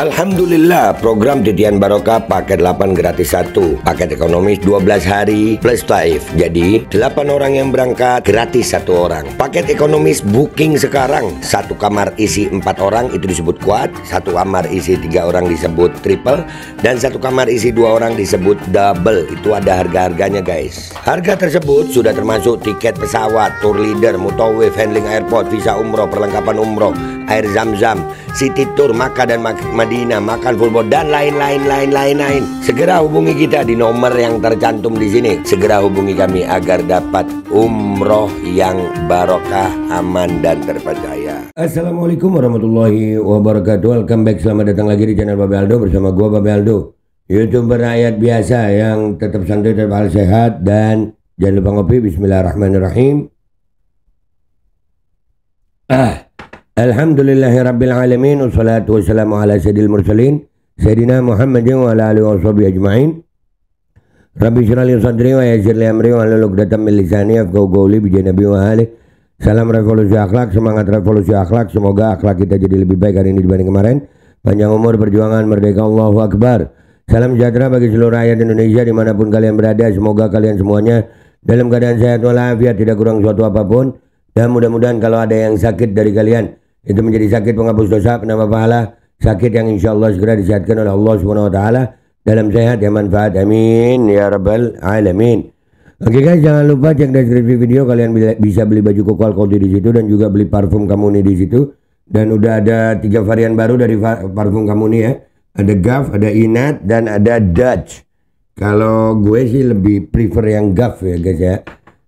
Alhamdulillah, program Titian Barokah paket 8 gratis 1, paket ekonomis 12 hari plus taif. Jadi 8 orang yang berangkat gratis 1 orang. Paket ekonomis booking sekarang, 1 kamar isi 4 orang itu disebut quad, 1 kamar isi 3 orang disebut triple, dan 1 kamar isi 2 orang disebut double. Itu ada harga-harganya guys. Harga tersebut sudah termasuk tiket pesawat, tour leader, mutawif, handling airport, visa umroh, perlengkapan umroh, air zam-zam, city tour, Makkah dan Madinah, makan full board, dan lain-lain. Segera hubungi kita di nomor yang tercantum di sini. Segera hubungi kami agar dapat umroh yang barokah, aman dan terpercaya. Assalamualaikum warahmatullahi wabarakatuh. Welcome back, selamat datang lagi di channel Babe Aldo bersama gua Babe Aldo, YouTuber rakyat biasa yang tetap santai, tetap sehat, dan jangan lupa ngopi. Bismillahirrahmanirrahim. Alhamdulillahirabbil alamin, wassalatu wassalamu ala sayyidil mursalin sayyidina Muhammadin wa ala alihi washabihi ajmain. Rabbi shrah li sadri wa yassir li amri wa hlul 'uqdatam min lisani yafqahu qawli bi nabi wa ali. Salam revolusi akhlak, semangat revolusi akhlak. Semoga akhlak kita jadi lebih baik hari ini dibanding kemarin. Panjang umur, perjuangan, merdeka, Allahu Akbar. Salam sejahtera bagi seluruh rakyat Indonesia dimanapun kalian berada. Semoga kalian semuanya dalam keadaan sehat walafiat, tidak kurang suatu apapun. Dan mudah-mudahan kalau ada yang sakit dari kalian, itu menjadi sakit penghapus dosa, penambah pahala, sakit yang insya Allah segera disehatkan oleh Allah Subhanahu Wa Taala dalam sehat yang manfaat, amin ya rabbal alamin. Oke guys, jangan lupa cek deskripsi video, kalian bisa beli baju koko Alkoldi di situ dan juga beli parfum Kamuni di situ. Dan udah ada 3 varian baru dari parfum Kamuni ya. Ada Gaf, ada Inat, dan ada Dutch. Kalau gue sih lebih prefer yang Gaf ya guys ya.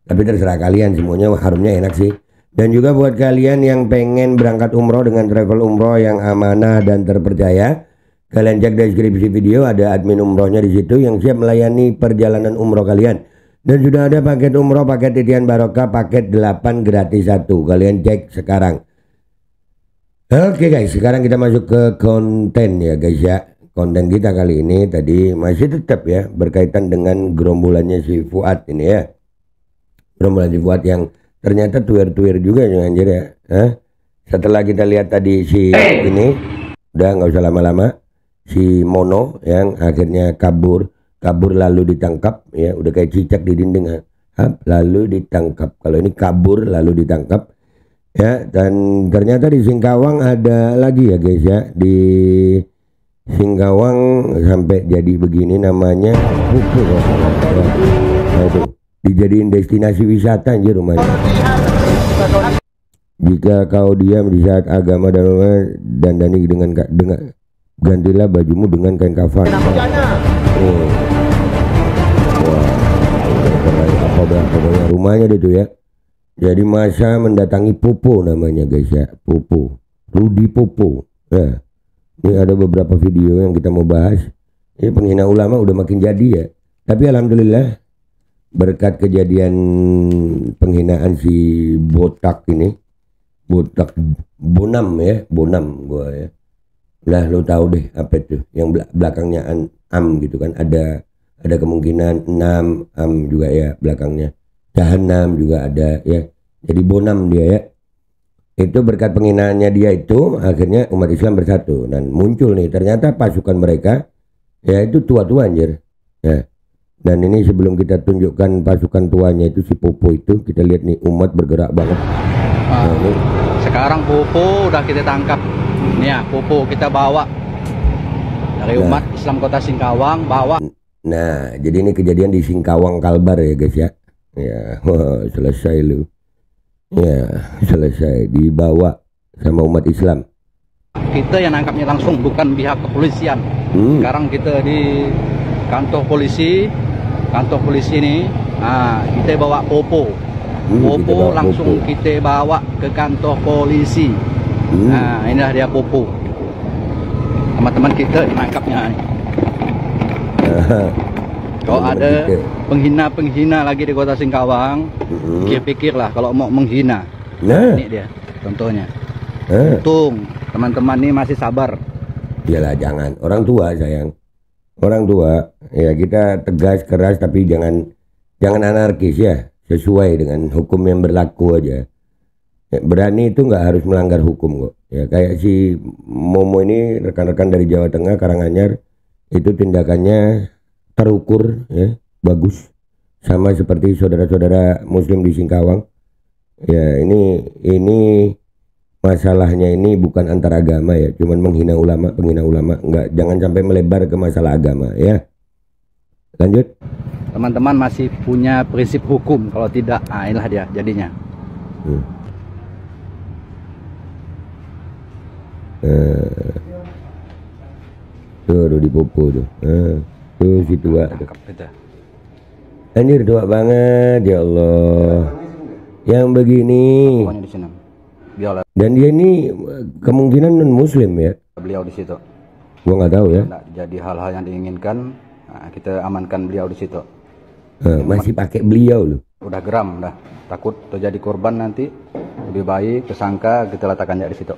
Tapi terserah kalian, semuanya harumnya enak sih. Dan juga buat kalian yang pengen berangkat umroh dengan travel umroh yang amanah dan terpercaya, kalian cek deskripsi video, ada admin umrohnya di situ yang siap melayani perjalanan umroh kalian. Dan sudah ada paket umroh, paket Titian Barokah, paket 8 gratis 1. Kalian cek sekarang. Oke guys, sekarang kita masuk ke konten ya guys ya. Konten kita kali ini tadi masih tetap ya berkaitan dengan gerombolannya si Fuad ini ya. Gerombolan si Fuad yang ternyata tuir-tuir juga ya anjir ya. Setelah kita lihat tadi si ini, udah nggak usah lama-lama, si Mono yang akhirnya kabur lalu ditangkap ya, udah kayak cicak di dinding lalu ditangkap. Kalau ini kabur lalu ditangkap ya. Dan ternyata di Singkawang ada lagi ya guys ya, di Singkawang sampai jadi begini namanya Pupu ya. Nah, itu dijadiin destinasi wisata anjir rumahnya. Jika kau diam di saat agama dan dandani dengan gantilah bajumu dengan kain kafan. Wah, rumahnya itu ya. Jadi masa mendatangi Popo namanya guys ya, Popo, Rudi Popo ya. Ini ada beberapa video yang kita mau bahas. Ini penghina ulama udah makin jadi ya. Tapi alhamdulillah berkat kejadian penghinaan si botak ini, botak Bonam ya, Bonam gua ya. Lah lo tahu deh apa itu yang belakangnya am gitu kan, ada kemungkinan 6 am juga ya belakangnya, Jahanam juga ada ya. Jadi Bonam dia ya. Itu berkat penghinaannya dia itu akhirnya umat Islam bersatu dan muncul nih ternyata pasukan mereka ya itu tua-tua anjir ya. Dan ini sebelum kita tunjukkan pasukan tuanya itu si Popo itu, kita lihat nih umat bergerak banget. Nah, ini. Sekarang Popo udah kita tangkap. Nih ya, Popo kita bawa dari umat Islam Kota Singkawang, bawa. Nah, jadi ini kejadian di Singkawang Kalbar ya guys ya. Ya, wah, selesai lu. Ya, selesai dibawa sama umat Islam. Kita yang nangkapnya langsung, bukan pihak kepolisian. Sekarang kita di kantor polisi ini, kita bawa Popo. Popo langsung Popo. Kita bawa ke kantor polisi. Nah, inilah dia Popo. Teman-teman kita ditangkapnya. Kalau ada penghina lagi di Kota Singkawang, pikir-pikirlah kalau mau menghina. Nah, ini dia contohnya. Untung teman-teman ini masih sabar. Iyalah, jangan orang tua sayang. Orang tua ya kita tegas keras tapi jangan anarkis ya, sesuai dengan hukum yang berlaku aja. Berani itu nggak harus melanggar hukum kok Ya kayak si Momo ini rekan-rekan dari Jawa Tengah Karanganyar itu tindakannya terukur ya, bagus, sama seperti saudara-saudara muslim di Singkawang. Ya ini masalahnya ini bukan antar agama ya, cuman menghina ulama, penghina ulama, enggak, jangan sampai melebar ke masalah agama ya. Lanjut. Teman-teman masih punya prinsip hukum, kalau tidak, inilah dia jadinya. Tuh di popo tuh. Tuh si tua tuh. Anjir tua banget ya Allah. Yang begini. Dan dia ini kemungkinan non muslim ya. Beliau di situ. Gua nggak tahu ya. Jadi hal-hal yang diinginkan, kita amankan beliau di situ. Masih pakai beliau loh. Udah geram dah. Takut terjadi korban nanti. Lebih baik tersangka kita letakkannya di situ.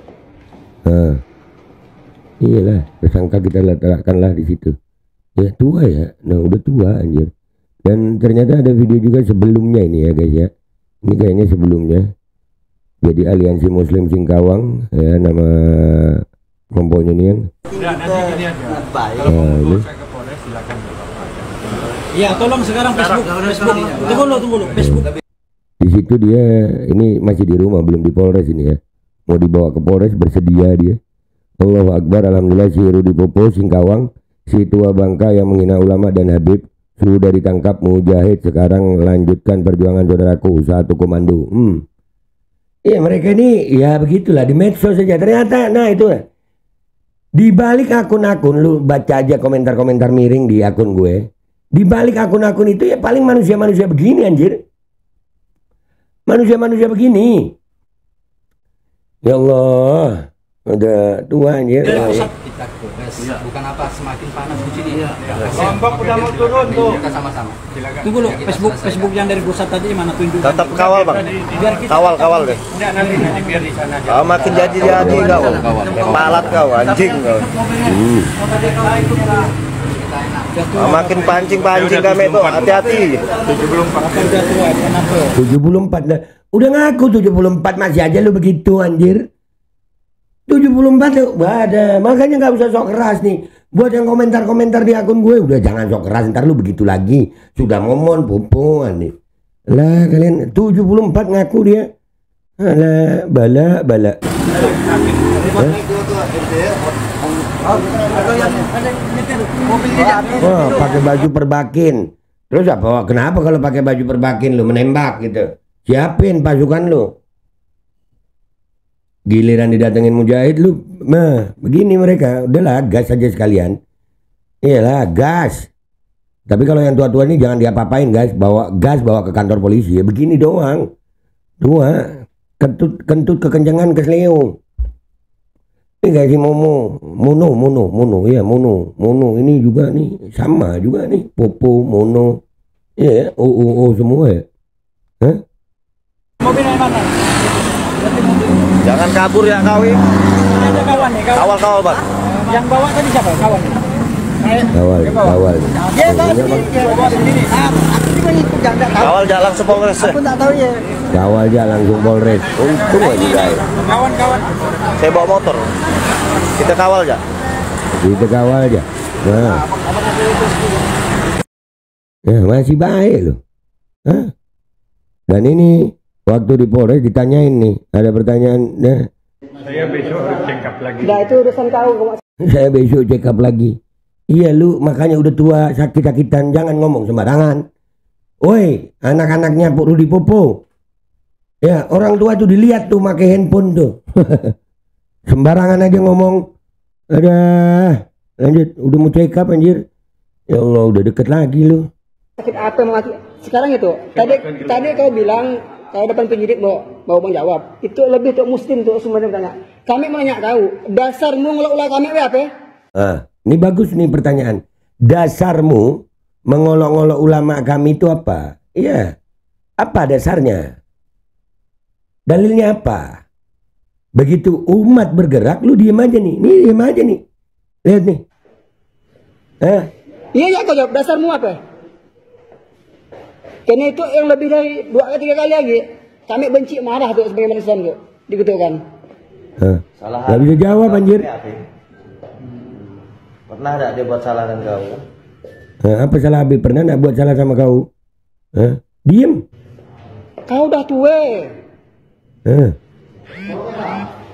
Iyalah, tersangka kita letakkanlah di situ. Ya tua ya. Nah udah tua anjir. Dan ternyata ada video juga sebelumnya ini ya guys ya. Ini kayaknya sebelumnya. Jadi Aliansi Muslim Singkawang ya, nama kelompoknya ini yang iya, tolong sekarang Facebook. Tunggu lo Facebook. Di situ dia ini masih di rumah, belum di Polres ini ya. Mau dibawa ke Polres, bersedia dia. Allahu Akbar, alhamdulillah si Rudi Popo Singkawang, si tua bangka yang menghina ulama dan Habib sudah ditangkap mujahid, sekarang lanjutkan perjuangan saudaraku, satu komando. Iya mereka ini ya begitulah di medsos saja ternyata. Nah itu di balik akun-akun, lu baca aja komentar-komentar miring di akun gue. Di balik akun-akun itu ya paling manusia-manusia begini anjir. Manusia-manusia begini. Ya Allah, udah tua anjir. Bukan apa, semakin panas di sini. Lombok udah mau turun tuh. Kita sama-sama. Tunggu lo, Facebook yang dari pusat tadi mana tunjuk? Tetap kawal bang. Kawal deh. Nanti biar di sana. Makin jadi kau. Palat kau anjing kau. Makin pancing kami itu, hati-hati. 74 dah. Udah ngaku 74 masih aja lu begitu anjir. 74 tuh ada. Makanya nggak usah sok keras nih. Buat yang komentar-komentar di akun gue udah jangan sok keras, ntar lu begitu lagi. Sudah ngomong popoan nih. Lah kalian 74 ngaku dia. Alah bala. Oh, pakai baju perbakin. Terus apa? Kenapa kalau pakai baju perbakin lu menembak gitu? Siapin pasukan lu. Giliran didatengin mujahid lu, begini mereka. Udahlah gas aja sekalian. Iyalah gas. Tapi kalau yang tua-tua ini jangan diapa-apain guys. Bawa ke kantor polisi ya begini doang. Tua, kentut kekencangan kesleo. Ini guys si Mono, iya Mono ini juga nih sama juga nih Popo, Mono, ya semua ya. Hah? Mobil yang mana? Jangan kabur ya kau. Ada kawan nih, kawan. Kawal bang. Yang bawa tadi siapa? Kawan. Kawal. Dia bawa sendiri. Kawal jalan sepolres. Aku tak tahu ya. Kawal aja langsung Polres. Untung aja guys. Kawan. Saya bawa motor. Kita kawal aja. Nah. Ya masih baik loh. Hah? Dan ini waktu di Polres ditanyain nih, ada pertanyaan. Nah. Saya besok check up lagi. Nah itu urusan kau. Saya besok check up lagi. Iya lu makanya udah tua sakit-sakitan jangan ngomong sembarangan. Woi anak-anaknya Rudi Popo. Ya orang tua tuh dilihat tuh pakai handphone tuh. Sembarangan aja ngomong. Ada lanjut udah mau check up anjir. Ya Allah udah deket lagi lu. Sakit apa sekarang itu? Tadi kau bilang kau depan penyidik mau bang jawab. Itu lebih untuk muslim tuh semuanya bertanya. Kami mau nanya tahu dasarmu ngelok-ngelok kami apa? Ini bagus nih pertanyaan. Dasarmu mengolok-olok ulama kami itu apa? Iya. Apa dasarnya? Dalilnya apa? Begitu umat bergerak, lu diem aja nih. Nih diem aja nih. Lihat nih. Iya kau jawab. Dasarmu apa? Karena itu yang lebih dari 2 atau 3 kali lagi. Kami benci marah tuh sebagai manusia tuh. Digitukan. Hah? Salah Gak bisa jawab anjir. Pernah ada dia buat salah dengan kau? Apa salah Habib? Pernah gak buat salah sama kau? Hah? Diem. Kau udah tua. Hah?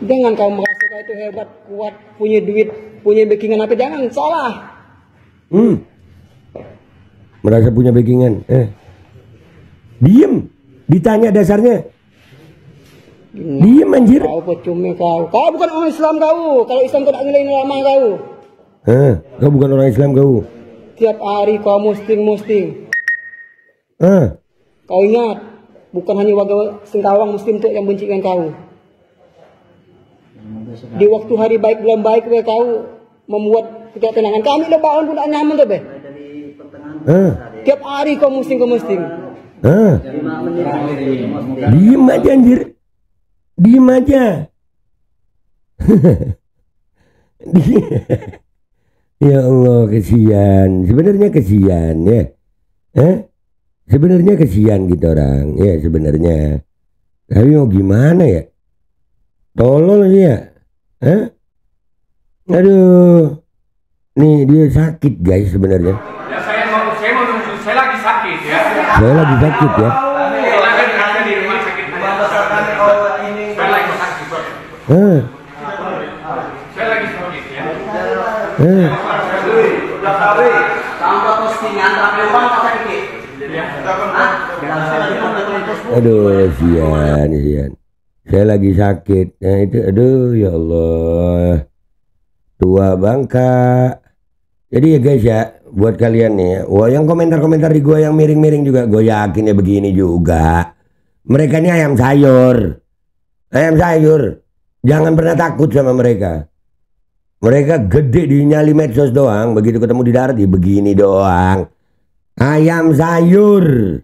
Jangan kau merasa kau itu hebat, kuat, punya duit, punya backingan apa, jangan, salah. Merasa punya backingan. Diem. Ditanya dasarnya. Diem anjir. Kau percuma kau. Kau bukan orang Islam kau. Kalau Islam kau tak nilai lama kau. Kau bukan orang Islam kau. Tiap hari kau musting. Kau ingat, bukan hanya warga Singkawang Muslim tu yang benci dengan kau. Di waktu hari baik belum baik kau membuat ketidaktenangan. Kami lebaran pun tak nyaman tu be. Tiap hari kau musting. Diem aja anjir. Diem aja. Ya Allah, kesian. Sebenarnya kesian ya. Sebenarnya kesian gitu orang. Ya sebenarnya. Tapi mau gimana ya? Tolol aja ya. Aduh. Nih dia sakit guys sebenarnya. Ya saya lagi sakit ya. Saya lagi sakit ya. Ada di rumah sakit. Saya lagi sakit. Saya lagi sakit ya. Tambah postingan tapi orang tak sakit. Aduh, sian. Saya lagi sakit. Nah itu, aduh ya Allah. Tua bangka. Jadi ya guys ya, buat kalian nih, wah yang komentar-komentar di gua yang miring-miring juga, gue yakin ya begini juga. Mereka ini ayam sayur. Ayam sayur. Jangan pernah takut sama mereka. Mereka gede di nyali medsos doang, begitu ketemu di darat ya begini doang. Ayam sayur.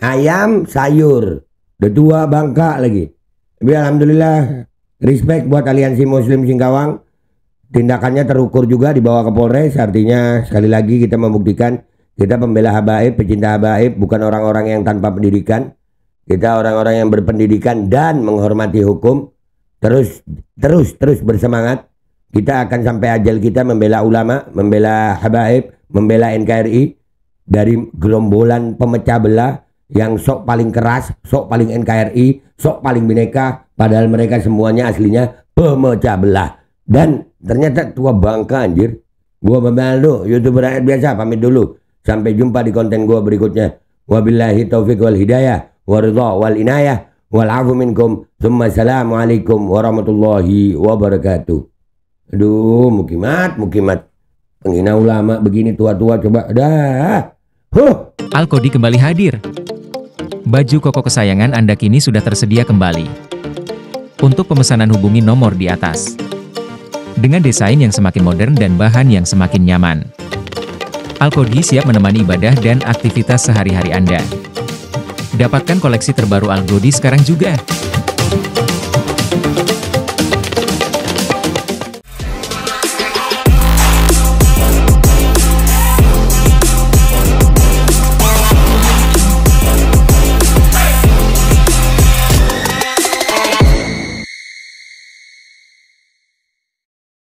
Ayam sayur. Udah tua bangka lagi. Tapi alhamdulillah respect buat aliansi Muslim Singkawang. Tindakannya terukur juga dibawa ke Polres. Artinya sekali lagi kita membuktikan kita pembela habaib, pecinta habaib, bukan orang-orang yang tanpa pendidikan. Kita orang-orang yang berpendidikan dan menghormati hukum. Terus bersemangat. Kita akan sampai ajal kita membela ulama, membela habaib, membela NKRI dari gerombolan pemecah belah yang sok paling keras, sok paling NKRI, sok paling bineka, padahal mereka semuanya aslinya pemecah belah. Dan ternyata tua bangka anjir. Gua Bambang YouTuber rakyat biasa, pamit dulu. Sampai jumpa di konten gua berikutnya. Wabillahi taufiq wal hidayah, waridha wal inayah, wal afu minkum. Assalamualaikum warahmatullahi wabarakatuh. Aduh, mukimat. Penghina ulama begini tua-tua coba. Dah. Al-Kodi kembali hadir. Baju koko kesayangan Anda kini sudah tersedia kembali. Untuk pemesanan hubungi nomor di atas. Dengan desain yang semakin modern dan bahan yang semakin nyaman. Al-Kodi siap menemani ibadah dan aktivitas sehari-hari Anda. Dapatkan koleksi terbaru Al-Kodi sekarang juga.